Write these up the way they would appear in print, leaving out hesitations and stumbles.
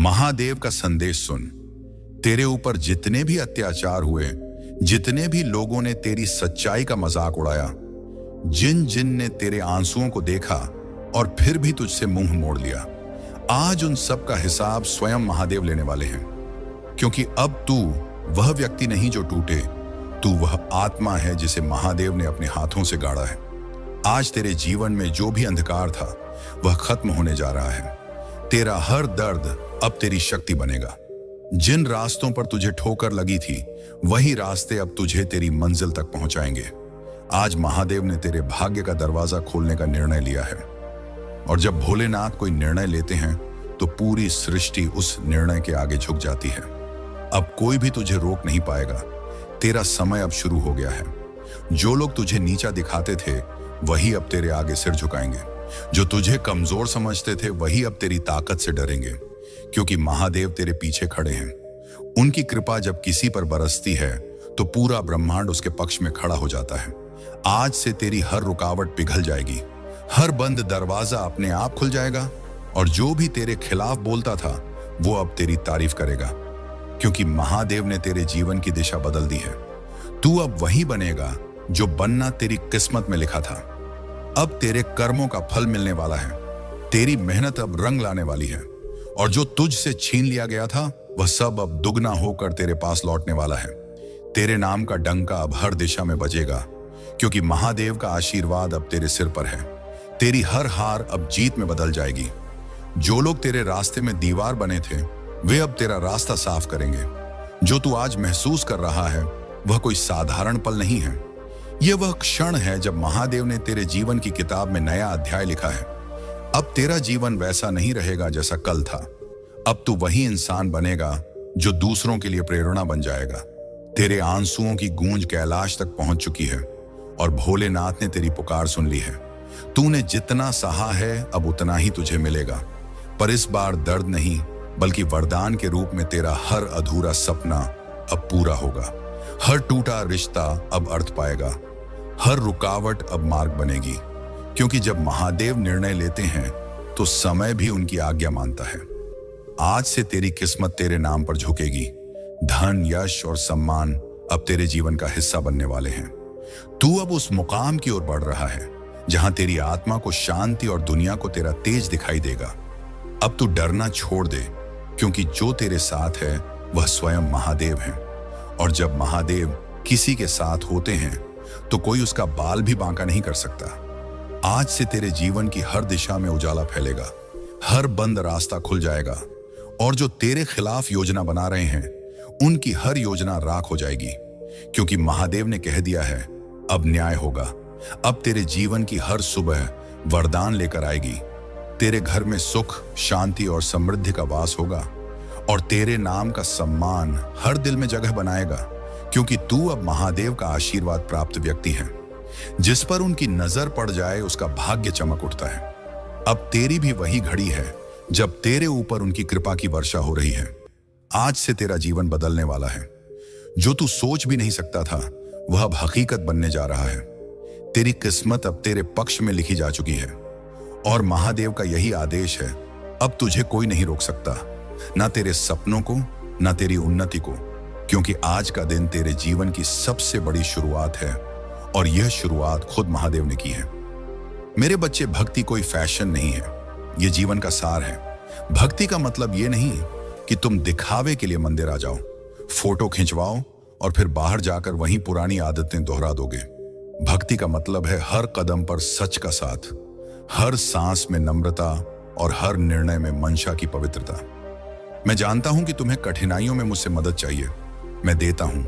महादेव का संदेश सुन। तेरे ऊपर जितने भी अत्याचार हुए, जितने भी लोगों ने तेरी सच्चाई का मजाक उड़ाया, जिन जिन ने तेरे आंसुओं को देखा और फिर भी तुझसे मुंह मोड़ लिया, आज उन सब का हिसाब स्वयं महादेव लेने वाले हैं। क्योंकि अब तू वह व्यक्ति नहीं जो टूटे, तू वह आत्मा है जिसे महादेव ने अपने हाथों से गाड़ा है। आज तेरे जीवन में जो भी अंधकार था वह खत्म होने जा रहा है। तेरा हर दर्द अब तेरी शक्ति बनेगा। जिन रास्तों पर तुझे ठोकर लगी थी, वही रास्ते अब तुझे तेरी मंजिल तक पहुंचाएंगे। आज महादेव ने तेरे भाग्य का दरवाजा खोलने का निर्णय लिया है। और जब भोलेनाथ कोई निर्णय लेते हैं तो पूरी सृष्टि उस निर्णय के आगे झुक जाती है। अब कोई भी तुझे रोक नहीं पाएगा। तेरा समय अब शुरू हो गया है। जो लोग तुझे नीचा दिखाते थे वही अब तेरे आगे सिर झुकाएंगे। जो तुझे कमजोर समझते थे वही अब तेरी ताकत से डरेंगे, क्योंकि महादेव तेरे पीछे खड़े हैं। उनकी कृपा जब किसी पर बरसती है तो पूरा ब्रह्मांड उसके पक्ष में खड़ा हो जाता है। आज से तेरी हर रुकावट पिघल जाएगी, हर बंद दरवाजा अपने आप खुल जाएगा, और जो भी तेरे खिलाफ बोलता था वो अब तेरी तारीफ करेगा, क्योंकि महादेव ने तेरे जीवन की दिशा बदल दी है। तू अब वही बनेगा जो बनना तेरी किस्मत में लिखा था। अब तेरे कर्मों का फल मिलने वाला है। तेरी मेहनत अब रंग लाने वाली है, और जो तुझसे छीन लिया गया था वह सब अब दुगना होकर तेरे पास लौटने वाला है। तेरे नाम का डंका अब हर दिशा में बजेगा, क्योंकि महादेव का आशीर्वाद अब तेरे सिर पर है। तेरी हर हार अब जीत में बदल जाएगी। जो लोग तेरे रास्ते में दीवार बने थे वे अब तेरा रास्ता साफ करेंगे। जो तू आज महसूस कर रहा है वह कोई साधारण पल नहीं है। यह वह क्षण है जब महादेव ने तेरे जीवन की किताब में नया अध्याय लिखा है। अब तेरा जीवन वैसा नहीं रहेगा जैसा कल था। अब तू वही इंसान बनेगा जो दूसरों के लिए प्रेरणा बन जाएगा। तेरे आंसुओं की गूंज कैलाश तक पहुंच चुकी है और भोलेनाथ ने तेरी पुकार सुन ली है। तूने जितना सहा है अब उतना ही तुझे मिलेगा, पर इस बार दर्द नहीं बल्कि वरदान के रूप में तेरा हर अधूरा सपना अब पूरा होगा। हर टूटा रिश्ता अब अर्थ पाएगा, हर रुकावट अब मार्ग बनेगी, क्योंकि जब महादेव निर्णय लेते हैं तो समय भी उनकी आज्ञा मानता है। आज से तेरी किस्मत तेरे नाम पर झुकेगी। धन, यश और सम्मान अब तेरे जीवन का हिस्सा बनने वाले हैं। तू अब उस मुकाम की ओर बढ़ रहा है जहां तेरी आत्मा को शांति और दुनिया को तेरा तेज दिखाई देगा। अब तू डरना छोड़ दे, क्योंकि जो तेरे साथ है वह स्वयं महादेव है। और जब महादेव किसी के साथ होते हैं तो कोई उसका बाल भी बांका नहीं कर सकता। आज से तेरे जीवन की हर दिशा में उजाला फैलेगा, हर बंद रास्ता खुल जाएगा, और जो तेरे खिलाफ योजना बना रहे हैं उनकी हर योजना राख हो जाएगी, क्योंकि महादेव ने कह दिया है अब न्याय होगा। अब तेरे जीवन की हर सुबह वरदान लेकर आएगी। तेरे घर में सुख, शांति और समृद्धि का वास होगा, और तेरे नाम का सम्मान हर दिल में जगह बनाएगा, क्योंकि तू अब महादेव का आशीर्वाद प्राप्त व्यक्ति है। जिस पर उनकी नजर पड़ जाए उसका भाग्य चमक उठता है। अब तेरी भी वही घड़ी है जब तेरे ऊपर उनकी कृपा की वर्षा हो रही है। आज से तेरा जीवन बदलने वाला है। जो तू सोच भी नहीं सकता था वह अब हकीकत बनने जा रहा है। तेरी किस्मत अब तेरे पक्ष में लिखी जा चुकी है, और महादेव का यही आदेश है, अब तुझे कोई नहीं रोक सकता, ना तेरे सपनों को ना तेरी उन्नति को, क्योंकि आज का दिन तेरे जीवन की सबसे बड़ी शुरुआत है, और यह शुरुआत खुद महादेव ने की है। मेरे बच्चे, भक्ति कोई फैशन नहीं है, यह जीवन का सार है। भक्ति का मतलब यह नहीं कि तुम दिखावे के लिए मंदिर आ जाओ, फोटो खिंचवाओ और फिर बाहर जाकर वहीं पुरानी आदतें दोहरा दोगे। भक्ति का मतलब है हर कदम पर सच का साथ, हर सांस में नम्रता और हर निर्णय में मंशा की पवित्रता। मैं जानता हूं कि तुम्हें कठिनाइयों में मुझसे मदद चाहिए, मैं देता हूं,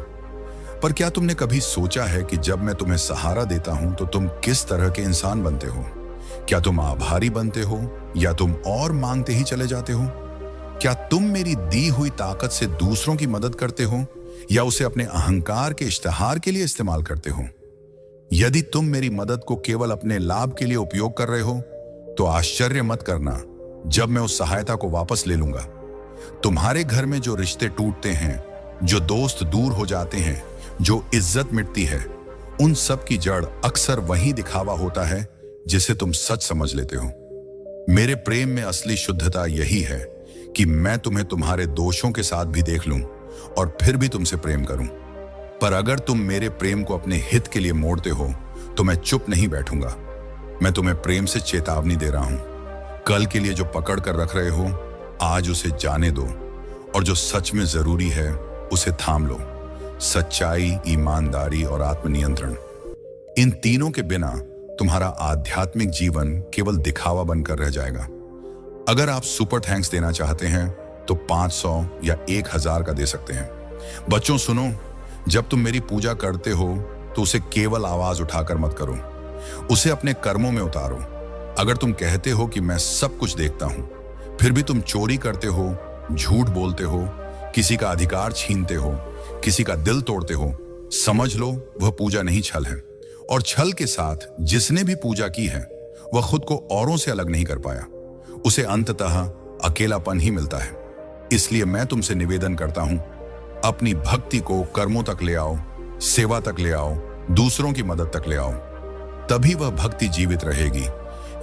पर क्या तुमने कभी सोचा है कि जब मैं तुम्हें सहारा देता हूं तो तुम किस तरह के इंसान बनते हो? क्या तुम आभारी बनते हो या तुम और मांगते ही चले जाते हो? क्या तुम मेरी दी हुई ताकत से दूसरों की मदद करते हो या उसे अपने अहंकार के इश्तिहार के लिए इस्तेमाल करते हो? यदि तुम मेरी मदद को केवल अपने लाभ के लिए उपयोग कर रहे हो तो आश्चर्य मत करना जब मैं उस सहायता को वापस ले लूंगा। तुम्हारे घर में जो रिश्ते टूटते हैं, जो दोस्त दूर हो जाते हैं, जो इज्जत मिटती है, उन सब की जड़ अक्सर वही दिखावा होता है जिसे तुम सच समझ लेते हो। मेरे प्रेम में असली शुद्धता यही है कि मैं तुम्हें तुम्हारे दोषों के साथ भी देख लूं और फिर भी तुमसे प्रेम करूं। पर अगर तुम मेरे प्रेम को अपने हित के लिए मोड़ते हो तो मैं चुप नहीं बैठूंगा। मैं तुम्हें प्रेम से चेतावनी दे रहा हूं। कल के लिए जो पकड़ कर रख रहे हो, आज उसे जाने दो, और जो सच में जरूरी है उसे थाम लो। सच्चाई, ईमानदारी और आत्मनियंत्रण, इन तीनों के बिना तुम्हारा आध्यात्मिक जीवन केवल दिखावा बनकर रह जाएगा। अगर आप सुपर थैंक्स देना चाहते हैं तो 500 या 1000 का दे सकते हैं। बच्चों सुनो, जब तुम मेरी पूजा करते हो तो उसे केवल आवाज उठाकर मत करो, उसे अपने कर्मों में उतारो। अगर तुम कहते हो कि मैं सब कुछ देखता हूं, फिर भी तुम चोरी करते हो, झूठ बोलते हो, किसी का अधिकार छीनते हो, किसी का दिल तोड़ते हो, समझ लो वह पूजा नहीं, छल है। और छल के साथ जिसने भी पूजा की है वह खुद को औरों से अलग नहीं कर पाया। उसे अंततः अकेलापन ही मिलता है। इसलिए मैं तुमसे निवेदन करता हूं, अपनी भक्ति को कर्मों तक ले आओ, सेवा तक ले आओ, दूसरों की मदद तक ले आओ। तभी वह भक्ति जीवित रहेगी।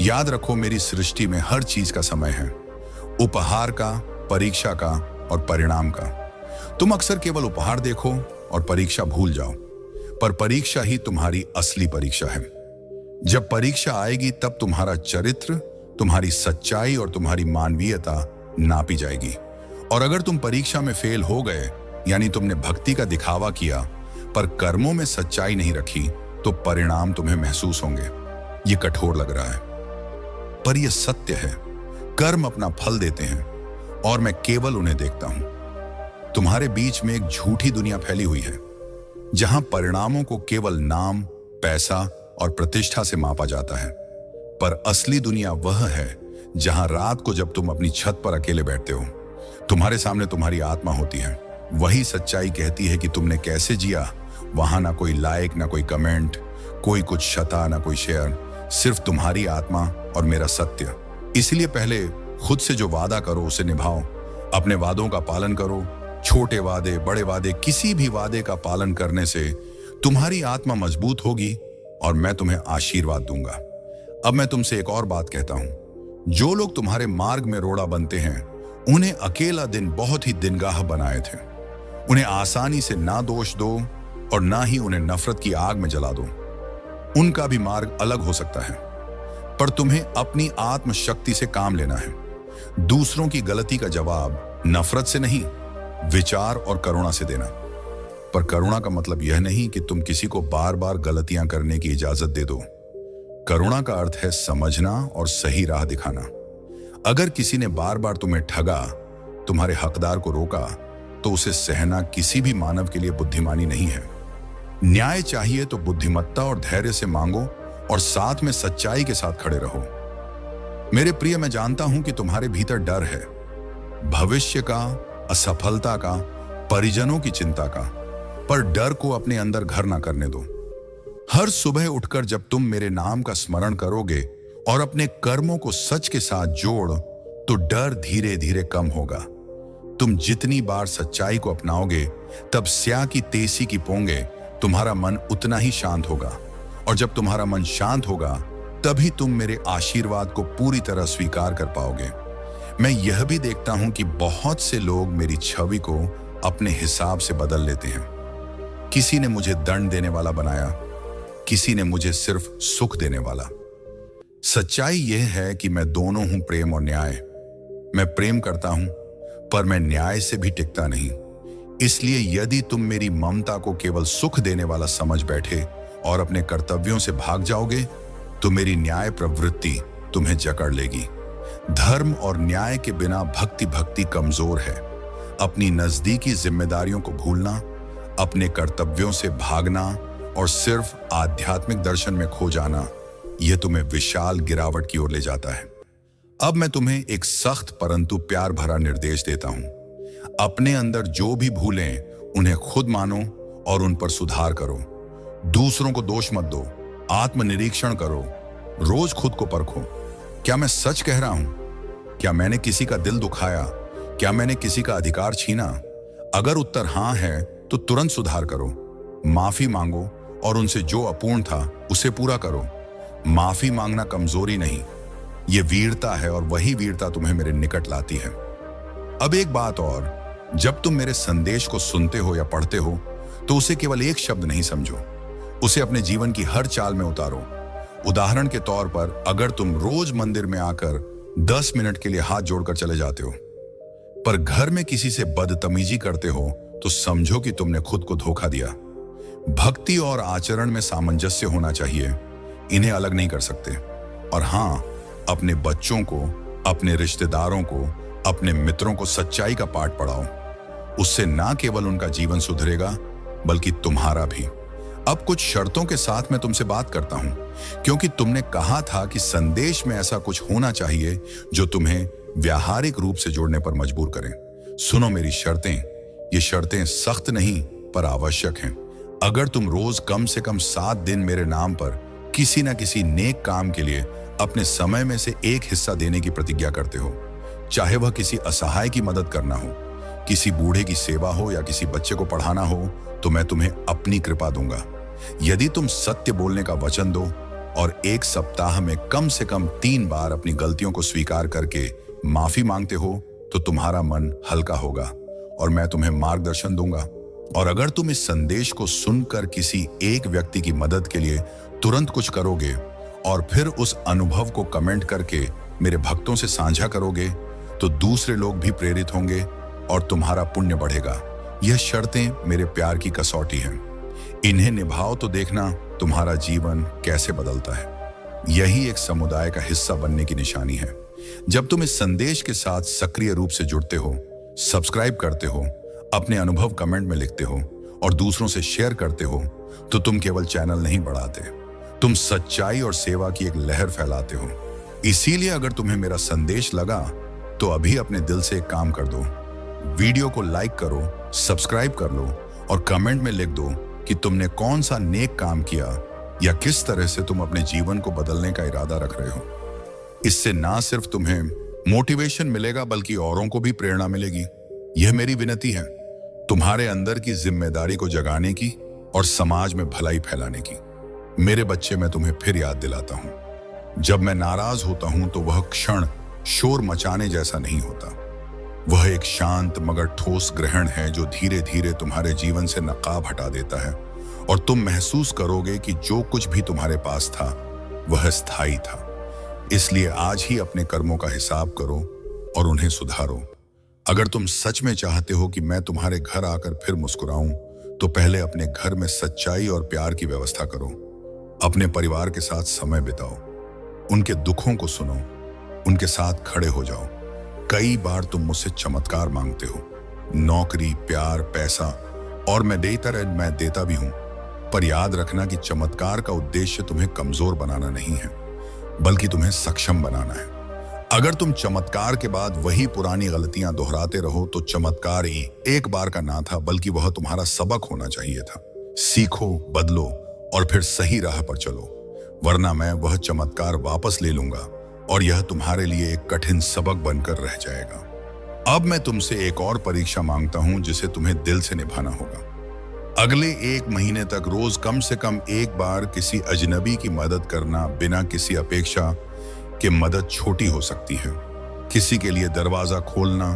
याद रखो, मेरी सृष्टि में हर चीज का समय है, उपहार का, परीक्षा का और परिणाम का। तुम अक्सर केवल उपहार देखो और परीक्षा भूल जाओ, पर परीक्षा ही तुम्हारी असली परीक्षा है। जब परीक्षा आएगी तब तुम्हारा चरित्र, तुम्हारी सच्चाई और तुम्हारी मानवीयता नापी जाएगी। और अगर तुम परीक्षा में फेल हो गए, यानी तुमने भक्ति का दिखावा किया पर कर्मों में सच्चाई नहीं रखी, तो परिणाम तुम्हें महसूस होंगे। ये कठोर लग रहा है, पर यह सत्य है। कर्म अपना फल देते हैं और मैं केवल उन्हें देखता हूं। तुम्हारे बीच में एक झूठी दुनिया फैली हुई है, जहां परिणामों को केवल नाम, पैसा और प्रतिष्ठा से मापा जाता है। पर असली दुनिया वह है जहां रात को जब तुम अपनी छत पर अकेले बैठते हो, तुम्हारे सामने तुम्हारी आत्मा होती है। वही सच्चाई कहती है कि तुमने कैसे जिया। वहां ना कोई लाइक, ना कोई कमेंट, कोई कुछ शता, ना कोई शेयर, सिर्फ तुम्हारी आत्मा और मेरा सत्य। इसलिए पहले खुद से जो वादा करो उसे निभाओ। अपने वादों का पालन करो। छोटे वादे, बड़े वादे, किसी भी वादे का पालन करने से तुम्हारी आत्मा मजबूत होगी और मैं तुम्हें आशीर्वाद दूंगा। अब मैं तुमसे एक और बात कहता हूं, जो लोग तुम्हारे मार्ग में रोड़ा बनते हैं, उन्हें अकेला दिन बहुत ही दिनगाह बनाए थे। उन्हें आसानी से ना दोष दो और ना ही उन्हें नफरत की आग में जला दो। उनका भी मार्ग अलग हो सकता है, पर तुम्हें अपनी आत्मशक्ति से काम लेना है। दूसरों की गलती का जवाब नफरत से नहीं, विचार और करुणा से देना। पर करुणा का मतलब यह नहीं कि तुम किसी को बार बार गलतियां करने की इजाजत दे दो। करुणा का अर्थ है समझना और सही राह दिखाना। अगर किसी ने बार बार तुम्हें ठगा, तुम्हारे हकदार को रोका, तो उसे सहना किसी भी मानव के लिए बुद्धिमानी नहीं है। न्याय चाहिए तो बुद्धिमत्ता और धैर्य से मांगो और साथ में सच्चाई के साथ खड़े रहो। मेरे प्रिय, मैं जानता हूं कि तुम्हारे भीतर डर है, भविष्य का, असफलता का, परिजनों की चिंता का, पर डर को अपने अंदर घर ना करने दो। हर सुबह उठकर जब तुम मेरे नाम का स्मरण करोगे और अपने कर्मों को सच के साथ जोड़, तो डर धीरे धीरे कम होगा। तुम जितनी बार सच्चाई को अपनाओगे, तब स्या की तेसी की पोंगे तुम्हारा मन उतना ही शांत होगा। और जब तुम्हारा मन शांत होगा, तभी तुम मेरे आशीर्वाद को पूरी तरह स्वीकार कर पाओगे। मैं यह भी देखता हूं कि बहुत से लोग मेरी छवि को अपने हिसाब से बदल लेते हैं। किसी ने मुझे दंड देने वाला बनाया, किसी ने मुझे सिर्फ सुख देने वाला। सच्चाई यह है कि मैं दोनों हूं, प्रेम और न्याय। मैं प्रेम करता हूं, पर मैं न्याय से भी टिकता नहीं। इसलिए यदि तुम मेरी ममता को केवल सुख देने वाला समझ बैठे और अपने कर्तव्यों से भाग जाओगे, तो मेरी न्याय प्रवृत्ति तुम्हें जकड़ लेगी। धर्म और न्याय के बिना भक्ति कमजोर है। अपनी नजदीकी जिम्मेदारियों को भूलना, अपने कर्तव्यों से भागना और सिर्फ आध्यात्मिक दर्शन में खो जाना, यह तुम्हें विशाल गिरावट की ओर ले जाता है। अब मैं तुम्हें एक सख्त परंतु प्यार भरा निर्देश देता हूं। अपने अंदर जो भी भूलें उन्हें खुद मानो और उन पर सुधार करो। दूसरों को दोष मत दो, आत्मनिरीक्षण करो, रोज खुद को परखो। क्या मैं सच कह रहा हूं? क्या मैंने किसी का दिल दुखाया? क्या मैंने किसी का अधिकार छीना? अगर उत्तर हां है तो तुरंत सुधार करो, माफी मांगो और उनसे जो अपूर्ण था उसे पूरा करो। माफी मांगना कमजोरी नहीं, यह वीरता है और वही वीरता तुम्हें मेरे निकट लाती है। अब एक बात और, जब तुम मेरे संदेश को सुनते हो या पढ़ते हो तो उसे केवल एक शब्द नहीं समझो, उसे अपने जीवन की हर चाल में उतारो। उदाहरण के तौर पर, अगर तुम रोज मंदिर में आकर 10 मिनट के लिए हाथ जोड़कर चले जाते हो, पर घर में किसी से बदतमीजी करते हो, तो समझो कि तुमने खुद को धोखा दिया। भक्ति और आचरण में सामंजस्य होना चाहिए, इन्हें अलग नहीं कर सकते। और हाँ, अपने बच्चों को, अपने रिश्तेदारों को, अपने मित्रों को सच्चाई का पाठ पढ़ाओ। उससे ना केवल उनका जीवन सुधरेगा, बल्कि तुम्हारा भी। अब कुछ शर्तों के साथ मैं तुमसे बात करता हूं, क्योंकि तुमने कहा था कि संदेश में ऐसा कुछ होना चाहिए जो तुम्हें व्यावहारिक रूप से जोड़ने पर मजबूर करें। सुनो मेरी शर्तें। ये शर्तें सख्त नहीं, पर आवश्यक हैं। अगर तुम रोज कम से कम 7 दिन मेरे नाम पर किसी न किसी नेक काम के लिए अपने समय में से एक हिस्सा देने की प्रतिज्ञा करते हो, चाहे वह किसी असहाय की मदद करना हो, किसी बूढ़े की सेवा हो या किसी बच्चे को पढ़ाना हो, तो मैं तुम्हें अपनी कृपा दूंगा। यदि तुम सत्य बोलने का वचन दो और एक सप्ताह में कम से कम 3 बार अपनी गलतियों को स्वीकार करके माफी मांगते हो, तो तुम्हारा मन हल्का होगा और मैं तुम्हें मार्गदर्शन दूंगा। और अगर तुम इस संदेश को सुनकर किसी एक व्यक्ति की मदद के लिए तुरंत कुछ करोगे और फिर उस अनुभव को कमेंट करके मेरे भक्तों से साझा करोगे, तो दूसरे लोग भी प्रेरित होंगे और तुम्हारा पुण्य बढ़ेगा। यह शर्तें मेरे प्यार की कसौटी हैं। इन्हें निभाओ तो देखना तुम्हारा जीवन कैसे बदलता है। यही एक समुदाय का हिस्सा बनने की निशानी है। जब तुम इस संदेश के साथ सक्रिय रूप से जुड़ते हो, सब्सक्राइब करते हो, अपने अनुभव कमेंट में लिखते हो और दूसरों से शेयर करते हो, तो तुम केवल चैनल नहीं बढ़ाते, तुम सच्चाई और सेवा की एक लहर फैलाते हो। इसीलिए अगर तुम्हें मेरा संदेश लगा तो अभी अपने दिल से एक काम कर दो, वीडियो को लाइक करो, सब्सक्राइब कर लो और कमेंट में लिख दो कि तुमने कौन सा नेक काम किया या किस तरह से तुम अपने जीवन को बदलने का इरादा रख रहे हो। इससे ना सिर्फ तुम्हें मोटिवेशन मिलेगा, बल्कि औरों को भी प्रेरणा मिलेगी। यह मेरी विनती है, तुम्हारे अंदर की जिम्मेदारी को जगाने की और समाज में भलाई फैलाने की। मेरे बच्चे, मैं तुम्हें फिर याद दिलाता हूं, जब मैं नाराज होता हूं तो वह क्षण शोर मचाने जैसा नहीं होता। वह एक शांत मगर ठोस ग्रहण है जो धीरे धीरे तुम्हारे जीवन से नकाब हटा देता है और तुम महसूस करोगे कि जो कुछ भी तुम्हारे पास था वह स्थायी था। इसलिए आज ही अपने कर्मों का हिसाब करो और उन्हें सुधारो। अगर तुम सच में चाहते हो कि मैं तुम्हारे घर आकर फिर मुस्कुराऊं, तो पहले अपने घर में सच्चाई और प्यार की व्यवस्था करो। अपने परिवार के साथ समय बिताओ, उनके दुखों को सुनो, उनके साथ खड़े हो जाओ। कई बार तुम मुझसे चमत्कार मांगते हो, नौकरी, प्यार, पैसा, और मैं देता भी हूं। पर याद रखना कि चमत्कार का उद्देश्य तुम्हें कमजोर बनाना नहीं है, बल्कि तुम्हें सक्षम बनाना है। अगर तुम चमत्कार के बाद वही पुरानी गलतियां दोहराते रहो, तो चमत्कार ही एक बार का ना था, बल्कि वह तुम्हारा सबक होना चाहिए था। सीखो, बदलो और फिर सही राह पर चलो, वरना मैं वह चमत्कार वापस ले लूंगा और यह तुम्हारे लिए एक कठिन सबक बनकर रह जाएगा। अब मैं तुमसे एक और परीक्षा मांगता हूं, जिसे तुम्हें दिल से निभाना होगा। अगले 1 महीने तक रोज कम से कम एक बार किसी अजनबी की मदद करना, बिना किसी अपेक्षा के। मदद छोटी हो सकती है, किसी के लिए दरवाजा खोलना,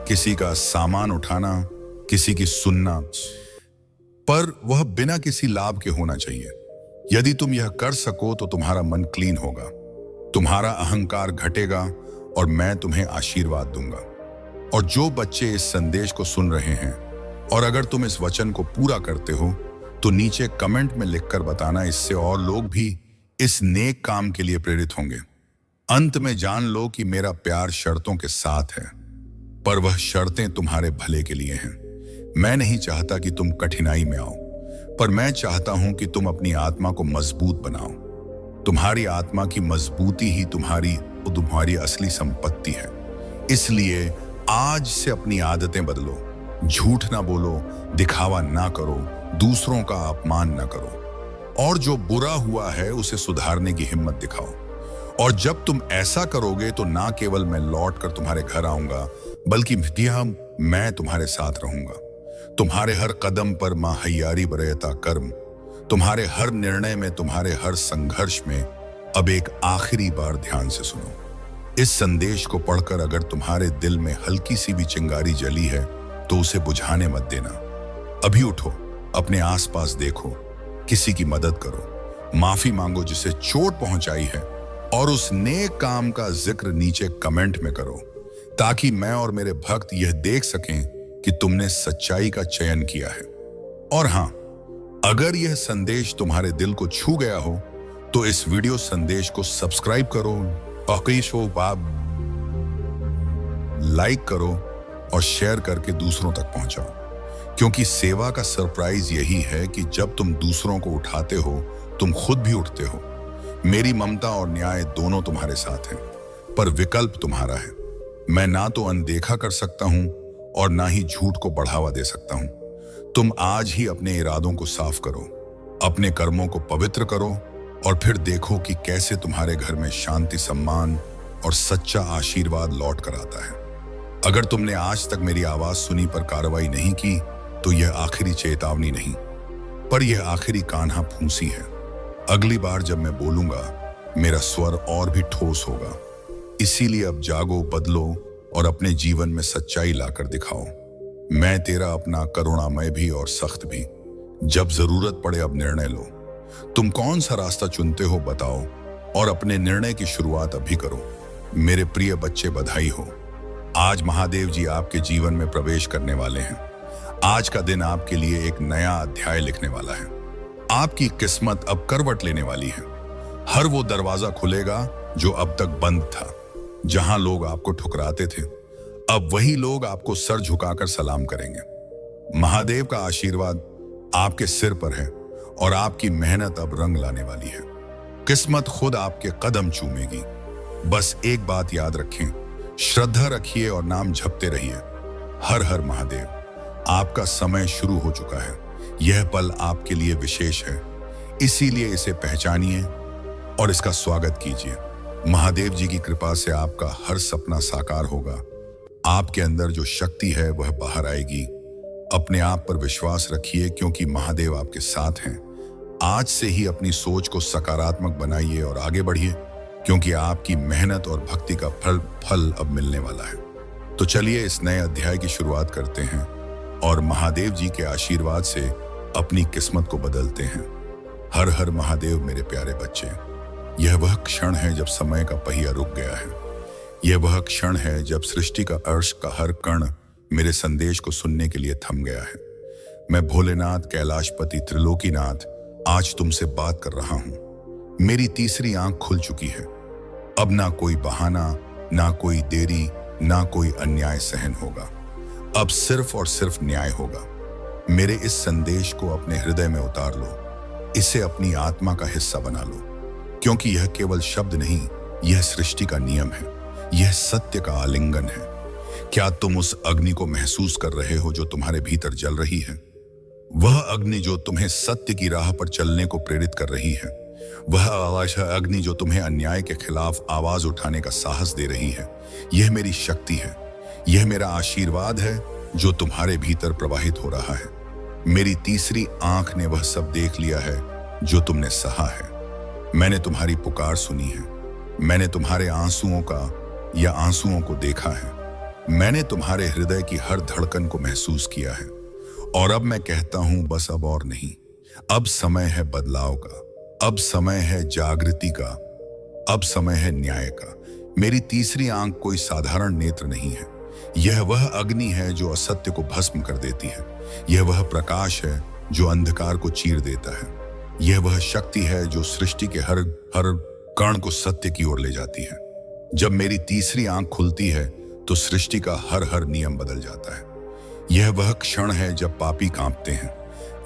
किसी का सामान उठाना, किसी की सुनना, पर वह बिना किसी लाभ के होना चाहिए। यदि तुम यह कर सको तो तुम्हारा मन क्लीन होगा, तुम्हारा अहंकार घटेगा और मैं तुम्हें आशीर्वाद दूंगा। और जो बच्चे इस संदेश को सुन रहे हैं, और अगर तुम इस वचन को पूरा करते हो, तो नीचे कमेंट में लिखकर बताना। इससे और लोग भी इस नेक काम के लिए प्रेरित होंगे। अंत में जान लो कि मेरा प्यार शर्तों के साथ है, पर वह शर्तें तुम्हारे भले के लिए हैं। मैं नहीं चाहता कि तुम कठिनाई में आओ, पर मैं चाहता हूं कि तुम अपनी आत्मा को मजबूत बनाओ। तुम्हारी आत्मा की मजबूती ही तुम्हारी असली संपत्ति है। इसलिए आज से अपनी आदतें बदलो, झूठ ना बोलो, दिखावा ना करो, दूसरों का अपमान ना करो, और जो बुरा हुआ है उसे सुधारने की हिम्मत दिखाओ। और जब तुम ऐसा करोगे तो ना केवल मैं लौट कर तुम्हारे घर आऊंगा, बल्कि मैं तुम्हारे साथ रहूंगा। तुम्हारे हर कदम पर मां हयारी बरयता कर्म, तुम्हारे हर निर्णय में, तुम्हारे हर संघर्ष में। अब एक आखिरी बार ध्यान से सुनो। इस संदेश को पढ़कर अगर तुम्हारे दिल में हल्की सी भी चिंगारी जली है तो उसे बुझाने मत देना। अभी उठो, अपने आसपास देखो, किसी की मदद करो, माफी मांगो जिसे चोट पहुंचाई है, और उस नेक काम का जिक्र नीचे कमेंट में करो, ताकि मैं और मेरे भक्त यह देख सकें कि तुमने सच्चाई का चयन किया है। और हां, अगर यह संदेश तुम्हारे दिल को छू गया हो तो इस वीडियो संदेश को सब्सक्राइब करो और लाइक करो और शेयर करके दूसरों तक पहुंचाओ, क्योंकि सेवा का सरप्राइज यही है कि जब तुम दूसरों को उठाते हो तुम खुद भी उठते हो। मेरी ममता और न्याय दोनों तुम्हारे साथ हैं, पर विकल्प तुम्हारा है। मैं ना तो अनदेखा कर सकता हूं और ना ही झूठ को बढ़ावा दे सकता हूं। तुम आज ही अपने इरादों को साफ करो, अपने कर्मों को पवित्र करो और फिर देखो कि कैसे तुम्हारे घर में शांति, सम्मान और सच्चा आशीर्वाद लौट कर आता है। अगर तुमने आज तक मेरी आवाज सुनी पर कार्रवाई नहीं की तो यह आखिरी चेतावनी नहीं, पर यह आखिरी कान्हा फूंसी है। अगली बार जब मैं बोलूंगा मेरा स्वर और भी ठोस होगा। इसीलिए अब जागो, बदलो और अपने जीवन में सच्चाई लाकर दिखाओ। मैं तेरा अपना, करुणामय भी और सख्त भी। जब जरूरत पड़े अब निर्णय लो। तुम कौन सा रास्ता चुनते हो बताओ, और अपने निर्णय की शुरुआत अभी करो। मेरे प्रिय बच्चे, बधाई हो। आज महादेव जी आपके जीवन में प्रवेश करने वाले हैं। आज का दिन आपके लिए एक नया अध्याय लिखने वाला है। आपकी किस्मत अब करवट लेने वाली है। हर वो दरवाजा खुलेगा जो अब तक बंद था। जहां लोग आपको ठुकराते थे, अब वही लोग आपको सर झुकाकर सलाम करेंगे। महादेव का आशीर्वाद आपके सिर पर है और आपकी मेहनत अब रंग लाने वाली है। किस्मत खुद आपके कदम चूमेगी। बस एक बात याद रखें, श्रद्धा रखिए और नाम जपते रहिए। हर हर महादेव। आपका समय शुरू हो चुका है। यह पल आपके लिए विशेष है, इसीलिए इसे पहचानिए और इसका स्वागत कीजिए। महादेव जी की कृपा से आपका हर सपना साकार होगा। आपके अंदर जो शक्ति है वह बाहर आएगी। अपने आप पर विश्वास रखिए, क्योंकि महादेव आपके साथ हैं। आज से ही अपनी सोच को सकारात्मक बनाइए और आगे बढ़िए, क्योंकि आपकी मेहनत और भक्ति का फल अब मिलने वाला है। तो चलिए इस नए अध्याय की शुरुआत करते हैं और महादेव जी के आशीर्वाद से अपनी किस्मत को बदलते हैं। हर हर महादेव मेरे प्यारे बच्चे। यह वह क्षण है जब समय का पहिया रुक गया है। यह वह क्षण है जब सृष्टि का अर्श का हर कण मेरे संदेश को सुनने के लिए थम गया है। मैं भोलेनाथ, कैलाशपति, त्रिलोकीनाथ आज तुमसे बात कर रहा हूं। मेरी तीसरी आंख खुल चुकी है। अब ना कोई बहाना, ना कोई देरी, ना कोई अन्याय सहन होगा। अब सिर्फ और सिर्फ न्याय होगा। मेरे इस संदेश को अपने हृदय में उतार लो। इसे अपनी आत्मा का हिस्सा बना लो, क्योंकि यह केवल शब्द नहीं, यह सृष्टि का नियम है। यह सत्य का आलिंगन है। क्या तुम उस अग्नि को महसूस कर रहे हो जो तुम्हारे भीतर जल रही है? वह अग्नि जो तुम्हें सत्य की राह पर चलने को प्रेरित कर रही है। वह अग्नि जो तुम्हें अन्याय के खिलाफ आवाज उठाने का साहस दे रही है। यह मेरी शक्ति है। यह मेरा आशीर्वाद है जो तुम्हारे भीतर प्रवाहित हो रहा है। मेरी तीसरी आंख ने वह सब देख लिया है जो तुमने सहा है। मैंने तुम्हारी पुकार सुनी है। मैंने तुम्हारे आंसुओं को देखा है। मैंने तुम्हारे हृदय की हर धड़कन को महसूस किया है। और अब मैं कहता हूं, बस अब और नहीं। अब समय है बदलाव का। अब समय है जागृति का। अब समय है न्याय का। मेरी तीसरी आंख कोई साधारण नेत्र नहीं है। यह वह अग्नि है जो असत्य को भस्म कर देती है। यह वह प्रकाश है जो अंधकार को चीर देता है। यह वह शक्ति है जो सृष्टि के हर कण को सत्य की ओर ले जाती है। जब मेरी तीसरी आंख खुलती है तो सृष्टि का हर नियम बदल जाता है। यह वह क्षण है जब पापी कांपते हैं,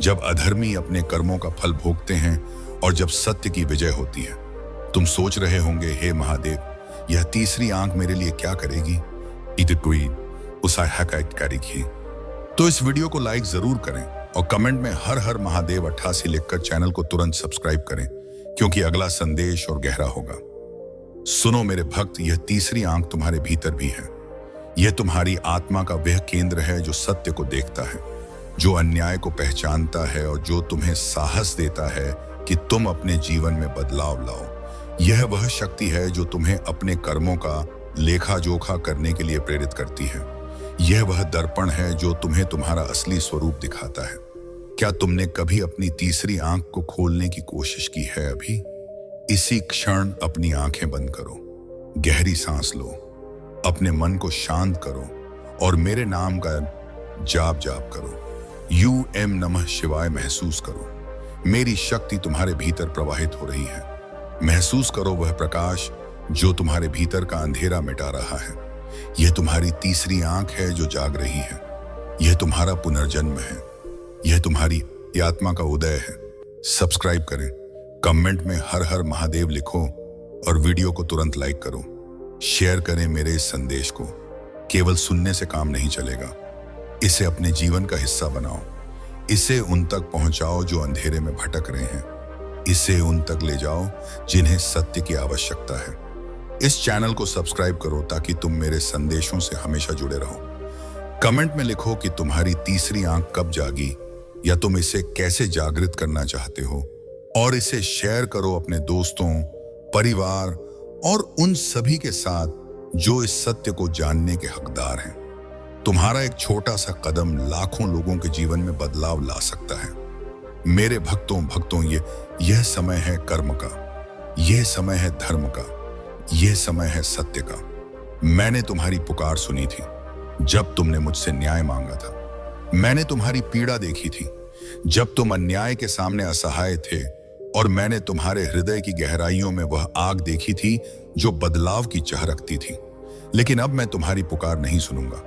जब अधर्मी अपने कर्मों का फल भोगते हैं और जब सत्य की विजय होती है। तुम सोच रहे होंगे, हे महादेव, यह तीसरी आंख मेरे लिए क्या करेगी? तो इस वीडियो को लाइक जरूर करें और कमेंट में हर हर महादेव 88 लिखकर चैनल को तुरंत सब्सक्राइब करें, क्योंकि अगला संदेश और गहरा होगा। सुनो मेरे भक्त, यह तीसरी आंख तुम्हारे भीतर भी है। यह तुम्हारी आत्मा का वह केंद्र है जो सत्य को देखता है, जो अन्याय को पहचानता है और जो तुम्हें साहस देता है कि तुम अपने जीवन में बदलाव लाओ। यह वह शक्ति है जो तुम्हें अपने कर्मों का लेखा जोखा करने के लिए प्रेरित करती है। यह वह दर्पण है जो तुम्हें तुम्हारा असली स्वरूप दिखाता है। क्या तुमने कभी अपनी तीसरी आंख को खोलने की कोशिश की है? अभी इसी क्षण अपनी आंखें बंद करो, गहरी सांस लो, अपने मन को शांत करो और मेरे नाम का जाप करो। यूएम नमः शिवाय महसूस करो। मेरी शक्ति तुम्हारे भीतर प्रवाहित हो रही है। महसूस करो वह प्रकाश जो तुम्हारे भीतर का अंधेरा मिटा रहा है। यह तुम्हारी तीसरी आंख है जो जाग रही है। यह तुम्हारा पुनर्जन्म है। यह तुम्हारी आत्मा का उदय है। सब्सक्राइब करें, कमेंट में हर हर महादेव लिखो और वीडियो को तुरंत लाइक करो। शेयर करें मेरे इस संदेश को। केवल सुनने से काम नहीं चलेगा, इसे अपने जीवन का हिस्सा बनाओ। इसे उन तक पहुंचाओ जो अंधेरे में भटक रहे हैं। इसे उन तक ले जाओ जिन्हें सत्य की आवश्यकता है। इस चैनल को सब्सक्राइब करो ताकि तुम मेरे संदेशों से हमेशा जुड़े रहो। कमेंट में लिखो कि तुम्हारी तीसरी आंख कब जागी या तुम इसे कैसे जागृत करना चाहते हो, और इसे शेयर करो अपने दोस्तों, परिवार और उन सभी के साथ जो इस सत्य को जानने के हकदार हैं। तुम्हारा एक छोटा सा कदम लाखों लोगों के जीवन में बदलाव ला सकता है। मेरे भक्तों यह समय है कर्म का, यह समय है धर्म का, यह समय है सत्य का। मैंने तुम्हारी पुकार सुनी थी जब तुमने मुझसे न्याय मांगा था। मैंने तुम्हारी पीड़ा देखी थी जब तुम अन्याय के सामने असहाय थे, और मैंने तुम्हारे हृदय की गहराइयों में वह आग देखी थी जो बदलाव की चाह रखती थी। लेकिन अब मैं तुम्हारी पुकार नहीं सुनूंगा।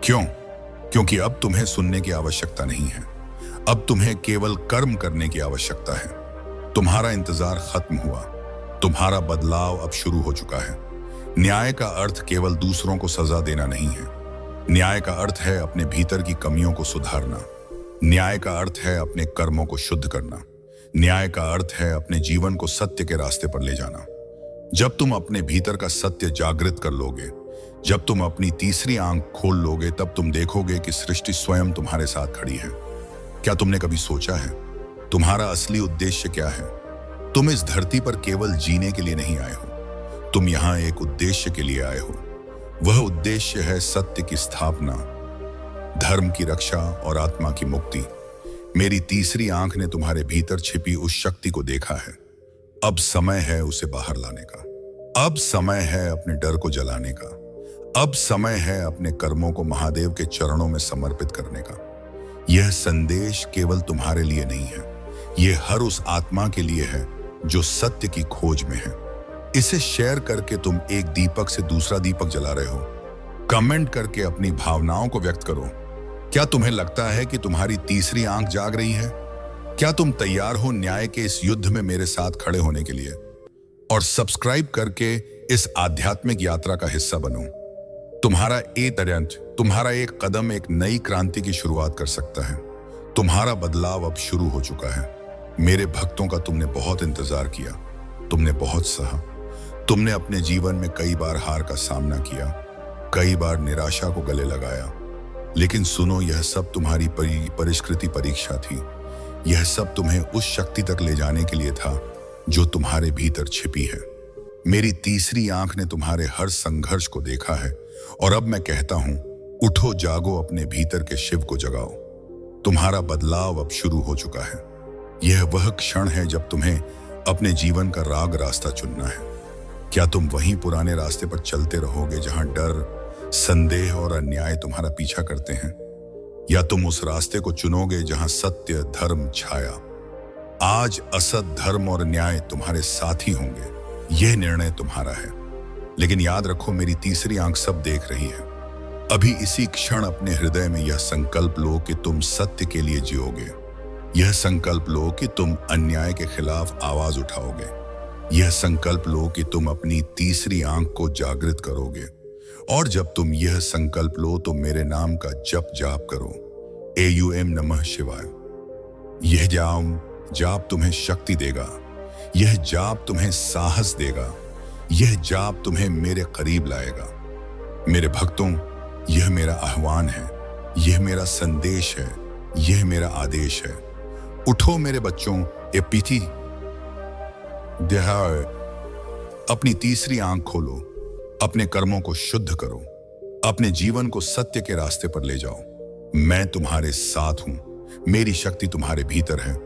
क्यों? क्योंकि अब तुम्हें सुनने की आवश्यकता नहीं है। अब तुम्हें केवल कर्म करने की आवश्यकता है। तुम्हारा इंतजार खत्म हुआ। तुम्हारा बदलाव अब शुरू हो चुका है। न्याय का अर्थ केवल दूसरों को सजा देना नहीं है। न्याय का अर्थ है अपने भीतर की कमियों को सुधारना। न्याय का अर्थ है अपने कर्मों को शुद्ध करना। न्याय का अर्थ है अपने जीवन को सत्य के रास्ते पर ले जाना। जब तुम अपने भीतर का सत्य जागृत कर लोगे, जब तुम अपनी तीसरी आंख खोल लोगे, तब तुम देखोगे कि सृष्टि स्वयं तुम्हारे साथ खड़ी है। क्या तुमने कभी सोचा है तुम्हारा असली उद्देश्य क्या है? तुम इस धरती पर केवल जीने के लिए नहीं आए हो, तुम यहाँ एक उद्देश्य के लिए आए हो। वह उद्देश्य है सत्य की स्थापना, धर्म की रक्षा और आत्मा की मुक्ति। मेरी तीसरी आंख ने तुम्हारे भीतर छिपी उस शक्ति को देखा है। अब समय है उसे बाहर लाने का। अब समय है अपने डर को जलाने का। अब समय है अपने कर्मों को महादेव के चरणों में समर्पित करने का। यह संदेश केवल तुम्हारे लिए नहीं है, यह हर उस आत्मा के लिए है जो सत्य की खोज में है। इसे शेयर करके तुम एक दीपक से दूसरा दीपक जला रहे हो। कमेंट करके अपनी भावनाओं को व्यक्त करो। क्या तुम्हें लगता है कि तुम्हारी तीसरी आंख जाग रही है? क्या तुम तैयार हो न्याय के इस युद्ध में मेरे साथ खड़े होने के लिए? और सब्सक्राइब करके इस आध्यात्मिक यात्रा का हिस्सा बनो। तुम्हारा एक कदम एक नई क्रांति की शुरुआत कर सकता है। तुम्हारा बदलाव अब शुरू हो चुका है। मेरे भक्तों का तुमने बहुत इंतजार किया, तुमने बहुत सहा। तुमने अपने जीवन में कई बार हार का सामना किया, कई बार निराशा को गले लगाया। लेकिन सुनो, यह सब तुम्हारी परिष्कृति परीक्षा थी। यह सब तुम्हें उस शक्ति तक ले जाने के लिए था जो तुम्हारे भीतर छिपी है। मेरी तीसरी आंख ने तुम्हारे हर संघर्ष को देखा है, और अब मैं कहता हूं, उठो, जागो, अपने भीतर के शिव को जगाओ। तुम्हारा बदलाव अब शुरू हो चुका है। यह वह क्षण है जब तुम्हें अपने जीवन का राग रास्ता चुनना है। क्या तुम वहीं पुराने रास्ते पर चलते रहोगे जहां डर, संदेह और अन्याय तुम्हारा पीछा करते हैं, या तुम उस रास्ते को चुनोगे जहां सत्य, धर्म छाया? आज असत, धर्म और न्याय तुम्हारे साथी होंगे। यह निर्णय तुम्हारा है। लेकिन याद रखो, मेरी तीसरी आंख सब देख रही है। अभी इसी क्षण अपने हृदय में यह संकल्प लो कि तुम सत्य के लिए जियोगे। यह संकल्प लो कि तुम अन्याय के खिलाफ आवाज उठाओगे। यह संकल्प लो कि तुम अपनी तीसरी आंख को जागृत करोगे। और जब तुम यह संकल्प लो तो मेरे नाम का जाप करो। AUM नमः शिवाय। यह जाप तुम्हें शक्ति देगा। यह जाप तुम्हें साहस देगा। यह जाप तुम्हें मेरे करीब लाएगा। मेरे भक्तों, यह मेरा आह्वान है, यह मेरा संदेश है, यह मेरा आदेश है। उठो मेरे बच्चों, ये अपनी तीसरी आंख खोलो। अपने कर्मों को शुद्ध करो, अपने जीवन को सत्य के रास्ते पर ले जाओ। मैं तुम्हारे साथ हूं, मेरी शक्ति तुम्हारे भीतर है,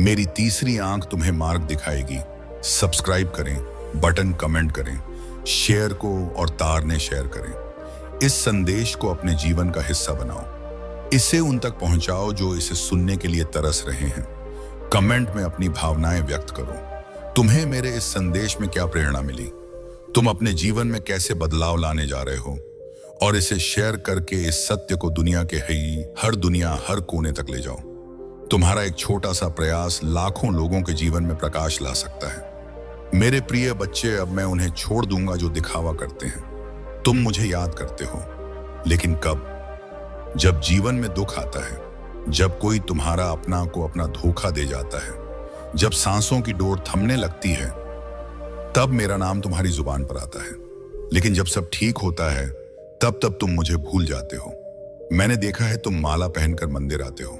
मेरी तीसरी आंख तुम्हें मार्ग दिखाएगी। सब्सक्राइब करें, बटन कमेंट करें, शेयर को और तार ने शेयर करें। इस संदेश को अपने जीवन का हिस्सा बनाओ, इसे उन तक पहुंचाओ जो इसे सुनने के लिए तरस रहे हैं। कमेंट में अपनी भावनाएं व्यक्त करो। तुम्हें मेरे इस संदेश में क्या प्रेरणा मिली? तुम अपने जीवन में कैसे बदलाव लाने जा रहे हो? और इसे शेयर करके इस सत्य को दुनिया के हर कोने तक ले जाओ। तुम्हारा एक छोटा सा प्रयास लाखों लोगों के जीवन में प्रकाश ला सकता है। मेरे प्रिय बच्चे, अब मैं उन्हें छोड़ दूंगा जो दिखावा करते हैं। तुम मुझे याद करते हो, लेकिन कब? जब जीवन में दुख आता है, जब कोई तुम्हारा अपना को अपना धोखा दे जाता है, जब सांसों की डोर थमने लगती है, तब मेरा नाम तुम्हारी जुबान पर आता है। लेकिन जब सब ठीक होता है, तब तुम मुझे भूल जाते हो। मैंने देखा है तुम माला पहनकर मंदिर आते हो,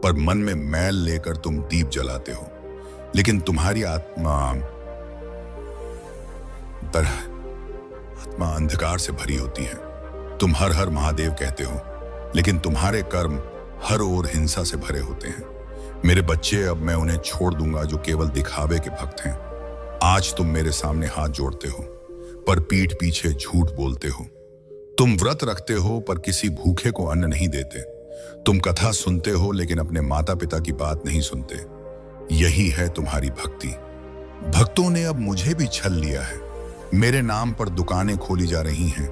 पर मन में मैल लेकर तुम दीप जलाते हो। लेकिन तुम्हारी आत्मा अंधकार से भरी होती है। तुम हर हर महादेव कहते हो, लेकिन तुम्हारे कर्म हर ओर हिंसा से भरे होते हैं। मेरे बच्चे, अब मैं उन्हें छोड़ दूंगा जो केवल दिखावे के भक्त हैं। आज तुम मेरे सामने हाथ जोड़ते हो, पर पीठ पीछे झूठ बोलते हो। तुम व्रत रखते हो, पर किसी भूखे को अन्न नहीं देते। तुम कथा सुनते हो, लेकिन अपने माता पिता की बात नहीं सुनते। यही है तुम्हारी भक्ति। भक्तों ने अब मुझे भी छल लिया है। मेरे नाम पर दुकानें खोली जा रही हैं,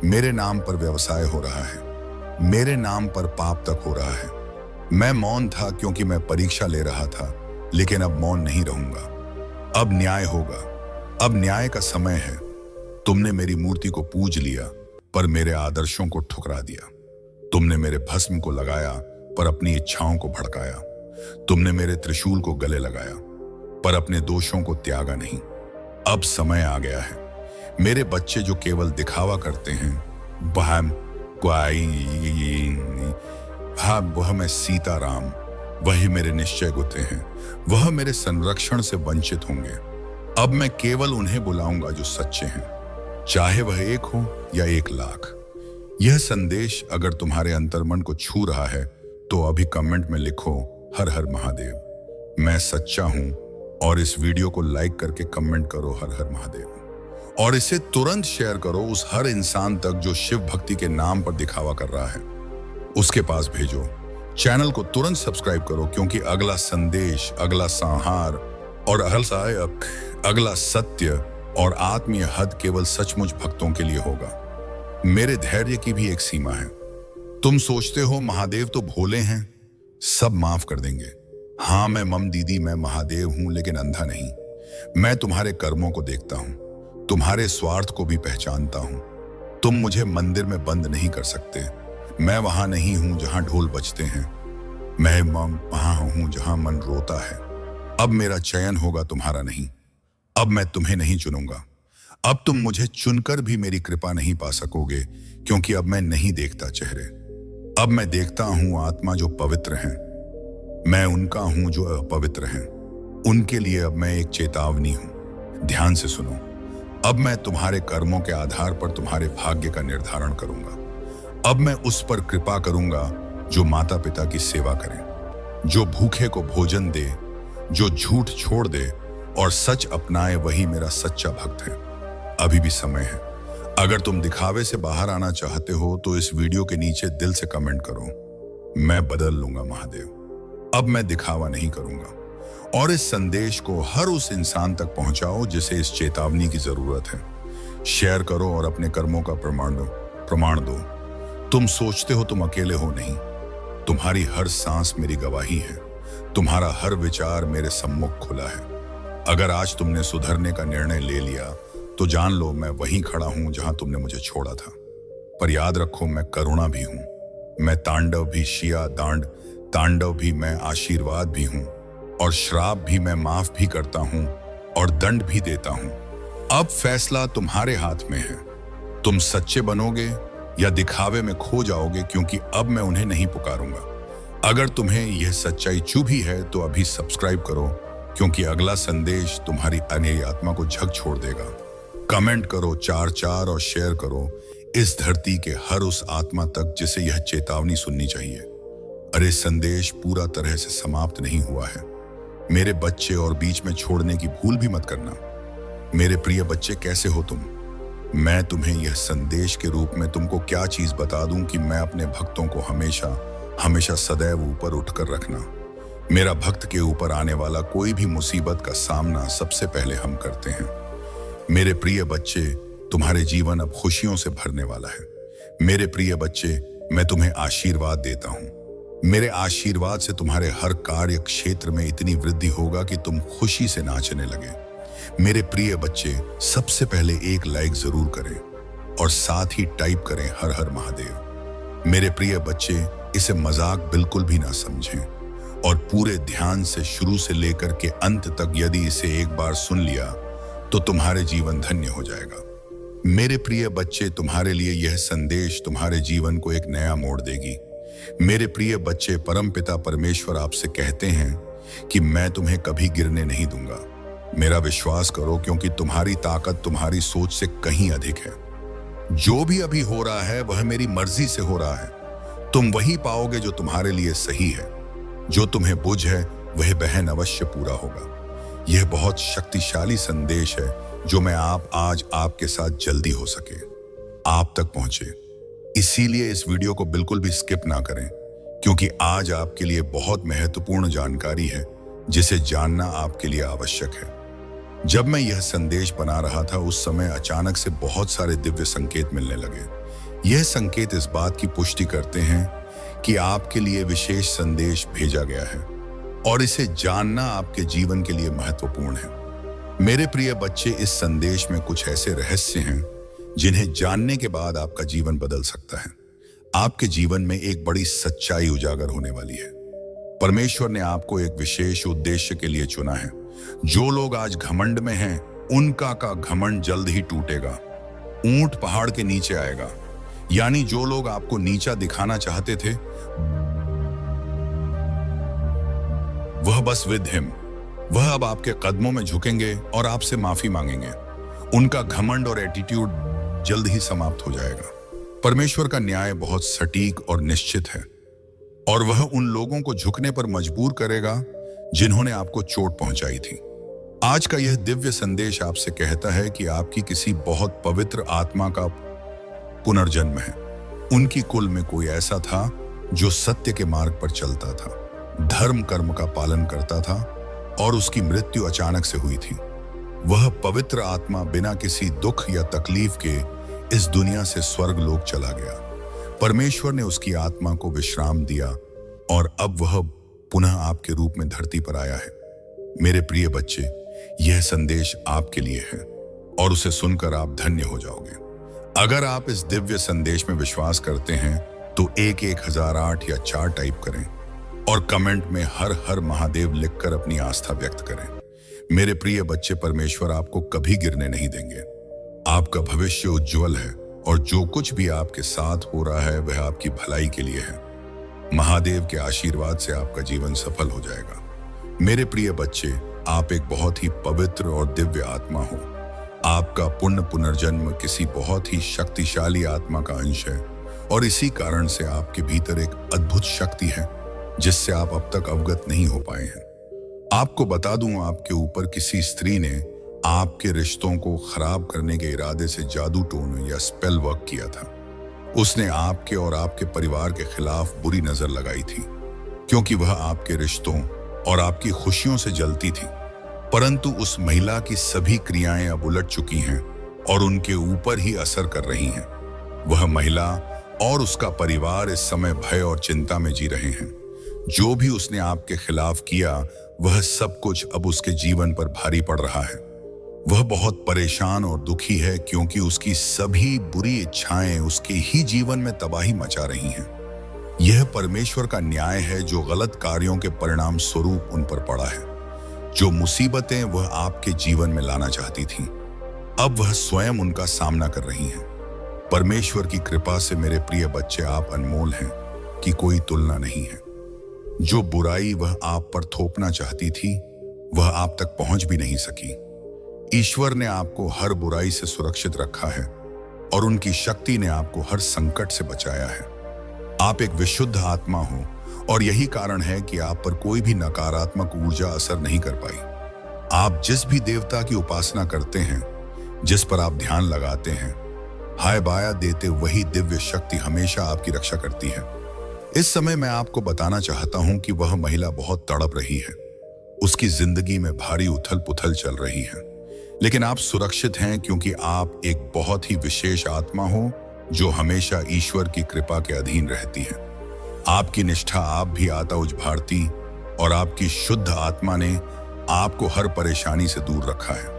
मेरे नाम पर व्यवसाय हो रहा है, मेरे नाम पर पाप तक हो रहा है। मैं मौन था क्योंकि मैं परीक्षा ले रहा था, लेकिन अब मौन नहीं रहूंगा। अब न्याय होगा, अब न्याय का समय है। तुमने मेरी मूर्ति को पूज लिया, पर मेरे आदर्शों को ठुकरा दिया। तुमने मेरे भस्म को लगाया, पर अपनी इच्छाओं को भड़काया। तुमने मेरे त्रिशूल को गले लगाया, पर अपने दोषों को त्यागा नहीं। अब समय आ गया है। मेरे बच्चे जो केवल दिखावा करते हैं, वह मैं सीताराम, वही मेरे निश्चय गुते हैं, वह मेरे संरक्षण से वंचित होंगे। अब मैं केवल उन्हें बुलाऊंगा जो सच्चे हैं, चाहे वह एक हो या 1,00,000। यह संदेश अगर तुम्हारे अंतर्मन को छू रहा है, तो अभी कमेंट में लिखो, हर हर महादेव। मैं सच्चा हूं। और इस वीडियो को लाइक करके कमेंट करो, हर हर महादेव। और इसे तुरंत शेयर करो उस हर इंसान तक जो शिव भक्ति के नाम पर दिखावा कर रहा है, उसके पास भेजो। चैनल को तुरंत सब्सक्राइब करो, क्योंकि अगला संदेश, अगला संहार और अगला सत्य और आत्मीय हद केवल सचमुच भक्तों के लिए होगा। मेरे धैर्य की भी एक सीमा है। तुम सोचते हो महादेव तो भोले हैं, सब माफ कर देंगे। हाँ, मैं मम दीदी, मैं महादेव हूं, लेकिन अंधा नहीं। मैं तुम्हारे कर्मों को देखता हूं, तुम्हारे स्वार्थ को भी पहचानता हूं। तुम मुझे मंदिर में बंद नहीं कर सकते। मैं वहां नहीं हूं जहां ढोल बजते हैं, मैं वहां हूं जहां मन रोता है। अब मेरा चयन होगा, तुम्हारा नहीं। अब मैं तुम्हें नहीं चुनूंगा। अब तुम मुझे चुनकर भी मेरी कृपा नहीं पा सकोगे, क्योंकि अब मैं नहीं देखता चेहरे। अब मैं देखता हूं आत्मा जो पवित्र हैं। मैं उनका हूं जो अपवित्र हैं। उनके लिए अब मैं एक चेतावनी हूं। ध्यान से सुनो। अब मैं तुम्हारे कर्मों के आधार पर तुम्हारे भाग्य का निर्धारण करूंगा। अब मैं उस पर कृपा करूंगा जो माता पिता की सेवा करे, जो भूखे को भोजन दे, जो झूठ छोड़ दे और सच अपनाए, वही मेरा सच्चा भक्त है। अभी भी समय है। अगर तुम दिखावे से बाहर आना चाहते हो, तो इस वीडियो के नीचे दिल से कमेंट करो, मैं बदल लूंगा महादेव। अब मैं दिखावा नहीं करूंगा। और इस संदेश को हर उस इंसान तक पहुंचाओ जिसे इस चेतावनी की जरूरत है। शेयर करो और अपने कर्मों का प्रमाण दो। तुम सोचते हो तुम अकेले हो, नहीं। तुम्हारी हर सांस मेरी गवाही है। तुम्हारा हर विचार मेरे सम्मुख खुला है। अगर आज तुमने सुधरने का निर्णय ले लिया, तो जान लो मैं वहीं खड़ा हूं जहां तुमने मुझे छोड़ा था। पर याद रखो, मैं करुणा भी हूं, मैं तांडव भी, तांडव भी मैं, आशीर्वाद भी हूं, और श्राप भी मैं माफ भी करता हूं, और दंड भी देता हूं। अब फैसला तुम्हारे हाथ में है। तुम सच्चे बनोगे या दिखावे में खो जाओगे, क्योंकि अब मैं उन्हें नहीं पुकारूंगा। अगर तुम्हें यह सच्चाई चुभी है, तो अभी सब्सक्राइब करो, क्योंकि अगला संदेश तुम्हारी अनेरी आत्मा को झक छोड़ देगा। कमेंट करो 4 और शेयर करो इस धरती के हर उस आत्मा तक जिसे यह चेतावनी सुननी चाहिए। अरे संदेश पूरा तरह से समाप्त नहीं हुआ है मेरे बच्चे, और बीच में छोड़ने की भूल भी मत करना। मेरे प्रिय बच्चे, कैसे हो तुम? मैं तुम्हें यह संदेश के रूप में तुमको क्या चीज बता दूं कि मैं अपने भक्तों को हमेशा हमेशा सदैव ऊपर उठकर रखना। मेरा भक्त के ऊपर आने वाला कोई भी मुसीबत का सामना सबसे पहले हम करते हैं। मेरे प्रिय बच्चे, तुम्हारे जीवन अब खुशियों से भरने वाला है। मेरे प्रिय बच्चे, मैं तुम्हें आशीर्वाद देता हूं। मेरे आशीर्वाद से तुम्हारे हर कार्य क्षेत्र में इतनी वृद्धि होगा कि तुम खुशी से नाचने लगे। मेरे प्रिय बच्चे, सबसे पहले एक लाइक जरूर करें और साथ ही टाइप करें हर हर महादेव। मेरे प्रिय बच्चे, इसे मजाक बिल्कुल भी ना समझें और पूरे ध्यान से शुरू से लेकर के अंत तक यदि इसे एक बार सुन लिया तो तुम्हारे जीवन धन्य हो जाएगा। मेरे प्रिय बच्चे, तुम्हारे लिए यह संदेश तुम्हारे जीवन को एक नया मोड़ देगी। मेरे प्रिय बच्चे, परमपिता परमेश्वर आपसे कहते हैं कि मैं तुम्हें कभी गिरने नहीं दूंगा। मेरा विश्वास करो, क्योंकि तुम्हारी ताकत तुम्हारी सोच से कहीं अधिक है। जो भी अभी हो रहा है वह मेरी मर्जी से हो रहा है। तुम वही पाओगे जो तुम्हारे लिए सही है। जो तुम्हें बुझ है वह बहन अवश्य पूरा होगा। यह बहुत शक्तिशाली संदेश है जो मैं आज आपके साथ जल्दी हो सके आप तक पहुंचे। इसीलिए इस वीडियो को बिल्कुल भी स्किप ना करें, क्योंकि आज आपके लिए बहुत महत्वपूर्ण जानकारी है जिसे जानना आपके लिए आवश्यक है। जब मैं यह संदेश बना रहा था उस समय अचानक से बहुत सारे दिव्य संकेत मिलने लगे। यह संकेत इस बात की पुष्टि करते हैं कि आपके लिए विशेष संदेश भेजा गया है और इसे जानना आपके जीवन के लिए महत्वपूर्ण है। मेरे प्रिय बच्चे, इस संदेश में कुछ ऐसे रहस्य हैं जिन्हें जानने के बाद आपका जीवन बदल सकता है। आपके जीवन में एक बड़ी सच्चाई उजागर होने वाली है। परमेश्वर ने आपको एक विशेष उद्देश्य के लिए चुना है। जो लोग आज घमंड में हैं, उनका का घमंड जल्द ही टूटेगा। ऊंट पहाड़ के नीचे आएगा। यानी जो लोग आपको नीचा दिखाना चाहते थे, वह बस विद हिम, वह अब आपके कदमों में झुकेंगे और आपसे माफी मांगेंगे। उनका घमंड और एटीट्यूड जल्द ही समाप्त हो जाएगा। परमेश्वर का न्याय बहुत सटीक और निश्चित है और वह उन लोगों को झुकने पर मजबूर करेगा जिन्होंने आपको चोट पहुंचाई थी। आज का यह दिव्य संदेश आपसे कहता है कि आपकी किसी बहुत पवित्र आत्मा का पुनर्जन्म है। उनकी कुल में कोई ऐसा था जो सत्य के मार्ग पर चलता था, धर्म कर्म का पालन करता था और उसकी मृत्यु अचानक से हुई थी। वह पवित्र आत्मा बिना किसी दुख या तकलीफ के इस दुनिया से स्वर्ग लोक चला गया। परमेश्वर ने उसकी आत्मा को विश्राम दिया और अब वह पुनः आपके रूप में धरती पर आया है। मेरे प्रिय बच्चे, यह संदेश आपके लिए है और उसे सुनकर आप धन्य हो जाओगे। अगर आप इस दिव्य संदेश में विश्वास करते हैं तो 1008 या 4 टाइप करें और कमेंट में हर हर महादेव लिखकर अपनी आस्था व्यक्त करें। मेरे प्रिय बच्चे, परमेश्वर आपको कभी गिरने नहीं देंगे। आपका भविष्य उज्जवल है और जो कुछ भी आपके साथ हो रहा है वह आपकी भलाई के लिए है। महादेव के आशीर्वाद से आपका जीवन सफल हो जाएगा। मेरे प्रिय बच्चे, आप एक बहुत ही पवित्र और दिव्य आत्मा हो। आपका पुण्य पुनर्जन्म किसी बहुत ही शक्तिशाली आत्मा का अंश है और इसी कारण से आपके भीतर एक अद्भुत शक्ति है जिससे आप अब तक अवगत नहीं हो पाए हैं। आपको बता दूं, आपके ऊपर किसी स्त्री ने आपके रिश्तों को खराब करने के इरादे से जादू टोन या स्पेल वर्क किया था। उसने आपके और आपके परिवार के खिलाफ बुरी नजर लगाई थी, क्योंकि वह आपके रिश्तों और आपकी खुशियों से जलती थी। परंतु उस महिला की सभी क्रियाएं अब उलट चुकी हैं और उनके ऊपर ही असर कर रही हैं। वह महिला और उसका परिवार इस समय भय और चिंता में जी रहे हैं। जो भी उसने आपके खिलाफ किया, वह सब कुछ अब उसके जीवन पर भारी पड़ रहा है। वह बहुत परेशान और दुखी है, क्योंकि उसकी सभी बुरी इच्छाएं उसके ही जीवन में तबाही मचा रही हैं। यह परमेश्वर का न्याय है जो गलत कार्यों के परिणाम स्वरूप उन पर पड़ा है। जो मुसीबतें वह आपके जीवन में लाना चाहती थीं, अब वह स्वयं उनका सामना कर रही हैं। परमेश्वर की कृपा से मेरे प्रिय बच्चे, आप अनमोल हैं कि कोई तुलना नहीं है। जो बुराई वह आप पर थोपना चाहती थी, वह आप तक पहुंच भी नहीं सकी। ईश्वर ने आपको हर बुराई से सुरक्षित रखा है और उनकी शक्ति ने आपको हर संकट से बचाया है। आप एक विशुद्ध आत्मा हो और यही कारण है कि आप पर कोई भी नकारात्मक ऊर्जा असर नहीं कर पाई। आप जिस भी देवता की उपासना करते हैं, जिस पर आप ध्यान लगाते हैं, हाय बाया देते वही दिव्य शक्ति हमेशा आपकी रक्षा करती है। इस समय मैं आपको बताना चाहता हूं कि वह महिला बहुत तड़प रही है। उसकी जिंदगी में भारी उथल पुथल चल रही है, लेकिन आप सुरक्षित हैं क्योंकि आप एक बहुत ही विशेष आत्मा हो जो हमेशा ईश्वर की कृपा के अधीन रहती है। आपकी निष्ठा आप भी आताउज भारती और आपकी शुद्ध आत्मा ने आपको हर परेशानी से दूर रखा है।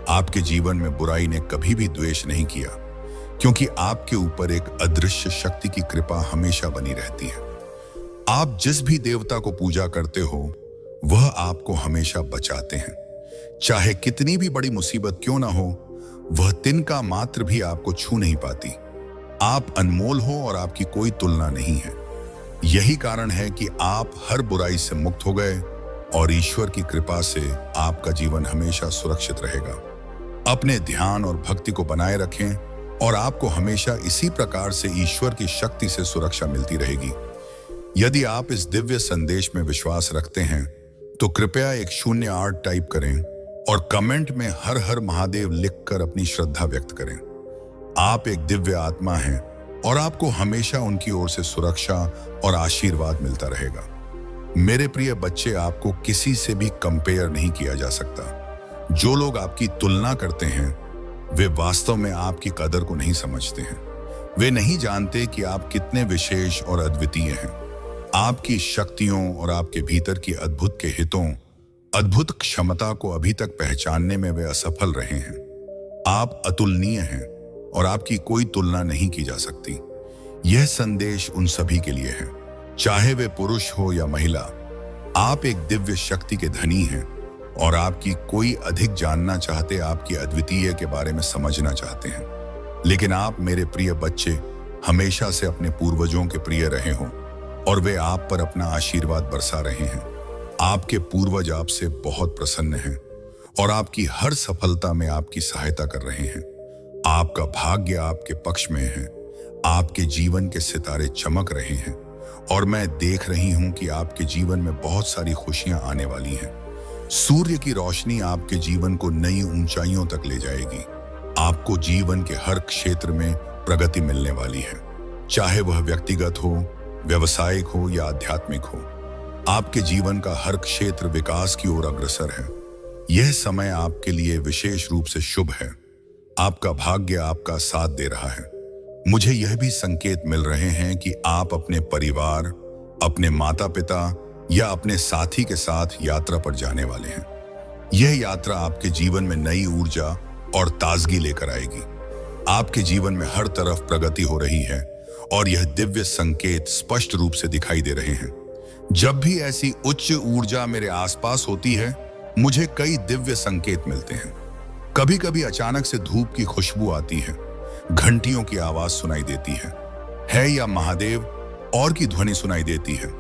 आपके जीवन में बुराई ने कभी भी द्वेष नहीं किया क्योंकि आपके ऊपर एक अदृश्य शक्ति की कृपा हमेशा बनी रहती है। आप जिस भी देवता को पूजा करते हो वह आपको हमेशा बचाते हैं। चाहे कितनी भी बड़ी मुसीबत क्यों ना हो, वह तिनका मात्र भी आपको छू नहीं पाती। आप अनमोल हो और आपकी कोई तुलना नहीं है। यही कारण है कि आप हर बुराई से मुक्त हो गए और ईश्वर की कृपा से आपका जीवन हमेशा सुरक्षित रहेगा। अपने ध्यान और भक्ति को बनाए रखें और आपको हमेशा इसी प्रकार से ईश्वर की शक्ति से सुरक्षा मिलती रहेगी। यदि आप इस दिव्य संदेश में विश्वास रखते हैं तो कृपया एक 08 टाइप करें और कमेंट में हर हर महादेव लिखकर अपनी श्रद्धा व्यक्त करें। आप एक दिव्य आत्मा हैं और आपको हमेशा उनकी ओर से सुरक्षा और आशीर्वाद मिलता रहेगा। मेरे प्रिय बच्चे, आपको किसी से भी कंपेयर नहीं किया जा सकता। जो लोग आपकी तुलना करते हैं वे वास्तव में आपकी कदर को नहीं समझते हैं। वे नहीं जानते कि आप कितने विशेष और अद्वितीय हैं। आपकी शक्तियों और आपके भीतर की अद्भुत के हितों, अद्भुत क्षमता को अभी तक पहचानने में वे असफल रहे हैं। आप अतुलनीय हैं और आपकी कोई तुलना नहीं की जा सकती। यह संदेश उन सभी के लिए है, चाहे वे पुरुष हो या महिला। आप एक दिव्य शक्ति के धनी हैं और आपकी कोई अधिक जानना चाहते, आपकी अद्वितीय के बारे में समझना चाहते हैं। लेकिन आप मेरे प्रिय बच्चे हमेशा से अपने पूर्वजों के प्रिय रहे हो और वे आप पर अपना आशीर्वाद बरसा रहे हैं। आपके पूर्वज आपसे बहुत प्रसन्न हैं और आपकी हर सफलता में आपकी सहायता कर रहे हैं। आपका भाग्य आपके पक्ष में है। आपके जीवन के सितारे चमक रहे हैं और मैं देख रही हूं कि आपके जीवन में बहुत सारी खुशियां आने वाली हैं। सूर्य की रोशनी आपके जीवन को नई ऊंचाइयों तक ले जाएगी। आपको जीवन के हर क्षेत्र में प्रगति मिलने वाली है, चाहे वह व्यक्तिगत हो, व्यवसायिक हो या आध्यात्मिक हो। आपके जीवन का हर क्षेत्र विकास की ओर अग्रसर है। यह समय आपके लिए विशेष रूप से शुभ है। आपका भाग्य आपका साथ दे रहा है। मुझे यह भी संकेत मिल रहे हैं कि आप अपने परिवार, अपने माता पिता या अपने साथी के साथ यात्रा पर जाने वाले हैं। यह यात्रा आपके जीवन में नई ऊर्जा और ताजगी लेकर आएगी। आपके जीवन में हर तरफ प्रगति हो रही है और यह दिव्य संकेत स्पष्ट रूप से दिखाई दे रहे हैं। जब भी ऐसी उच्च ऊर्जा मेरे आसपास होती है, मुझे कई दिव्य संकेत मिलते हैं। कभी कभी अचानक से धूप की खुशबू आती है, घंटियों की आवाज सुनाई देती है या महादेव और की ध्वनि सुनाई देती है।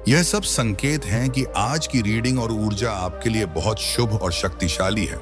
यह सब संकेत हैं कि आज की रीडिंग और ऊर्जा आपके लिए बहुत शुभ और शक्तिशाली है।